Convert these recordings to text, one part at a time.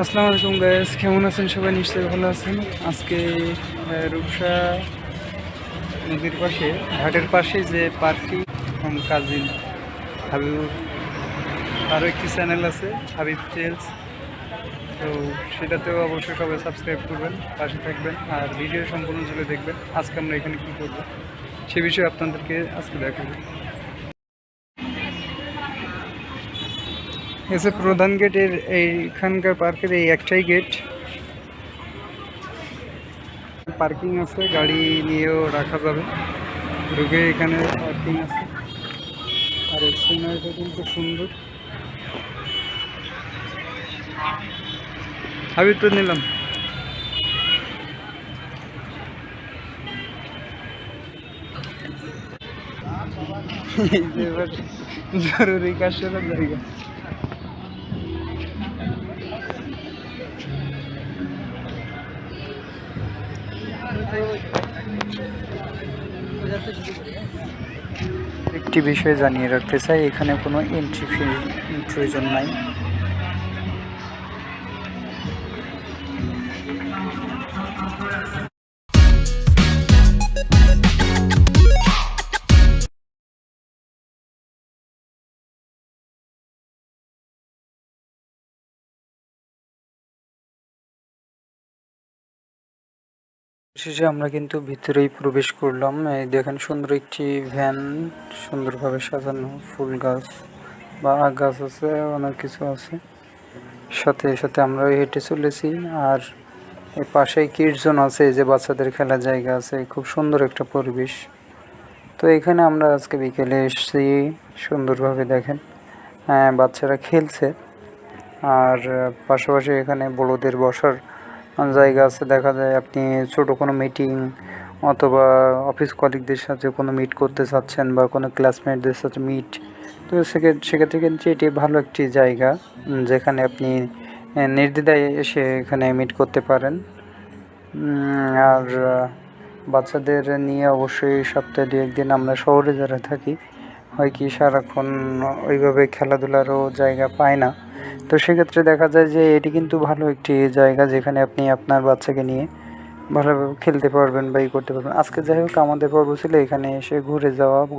আসসালামু আলাইকুম গাইস, কেমন আছেন সবাই? নিশ্চয়ই ভালো আছেন। আজকে রূপসা নদীর পাশে, ঘাটের পাশে যে পার্কটি কাজিন হাবিবুর, আরও একটি চ্যানেল আছে হাবিব টেলস, তো সেটাতেও অবশ্যই সবাই সাবস্ক্রাইব করবেন, পাশে থাকবেন আর ভিডিও সম্পূর্ণ জুড়ে দেখবেন। আজকে আমরা এখানে কী করব সে বিষয়ে আপনাদেরকে আজকে দেখাবো। এসে প্রধান গেটের এইখানকার পার্কের এই একটাই গেট, পার্কিং আছে, গাড়ি নিয়েও রাখা যাবে, ঢুকে এখানে পার্কিং আছে। আর এই সিনারিটা কিন্তু সুন্দর। হাবিব তো নিলাম। এবার জরুরি কাজ করার জায়গা। একটি বিষয় জানিয়ে রাখতে চাই, এখানে কোনো এন্ট্রি ফি প্রয়োজন নাই। শেষে আমরা কিন্তু ভিতরেই প্রবেশ করলাম। এই দেখেন সুন্দর একটি ভ্যান, সুন্দরভাবে সাজানো, ফুল গাছ বা গাছ আছে, অনেক কিছু আছে। সাথে সাথে আমরা হেঁটে চলেছি। আর এই পাশেই কিডস জোন আছে, এই যে বাচ্চাদের খেলার জায়গা আছে, খুব সুন্দর একটা পরিবেশ। তো এখানে আমরা আজকে বিকেলে এসেছি। সুন্দরভাবে দেখেন বাচ্চারা খেলছে। আর পাশাপাশি এখানে বড়দের বসার জায়গা আছে। দেখা যায় আপনি ছোট কোনো মিটিং অথবা অফিস কলিগদের সাথে কোনো মিট করতে চাচ্ছেন বা কোনো ক্লাসমেটদের সাথে মিট, তো সেক্ষেত্রে কিন্তু এটি ভালো একটি জায়গা, যেখানে আপনি নির্দ্বিধায় এসে এখানে মিট করতে পারেন। আর বাচ্চাদের নিয়ে অবশ্যই সপ্তাহে 2-1 দিন আমরা শহরে যারা থাকি হয় কি সারাক্ষণ ওইভাবে খেলাধুলারও জায়গা পায় না। তো সেক্ষেত্রে দেখা যায় যে এটি কিন্তু ভালো একটি জায়গা, যেখানে আপনি আপনার বাচ্চাকে নিয়ে ভালোভাবে খেলতে পারবেন বা করতে পারবেন। আজকে যাই হোক, আমাদের পর্ব ছিল এখানে এসে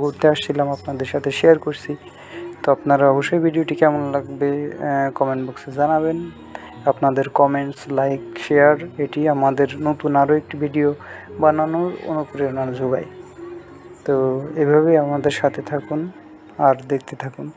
ঘুরতে আসছিলাম, আপনাদের সাথে শেয়ার করছি। তো আপনারা অবশ্যই ভিডিওটি কেমন লাগবে কমেন্ট বক্সে জানাবেন। আপনাদের কমেন্টস, লাইক, শেয়ার এটি আমাদের নতুন আরও একটি ভিডিও বানানোর অনুপ্রেরণা যোগায়। তো এভাবেই আমাদের সাথে থাকুন আর দেখতে থাকুন।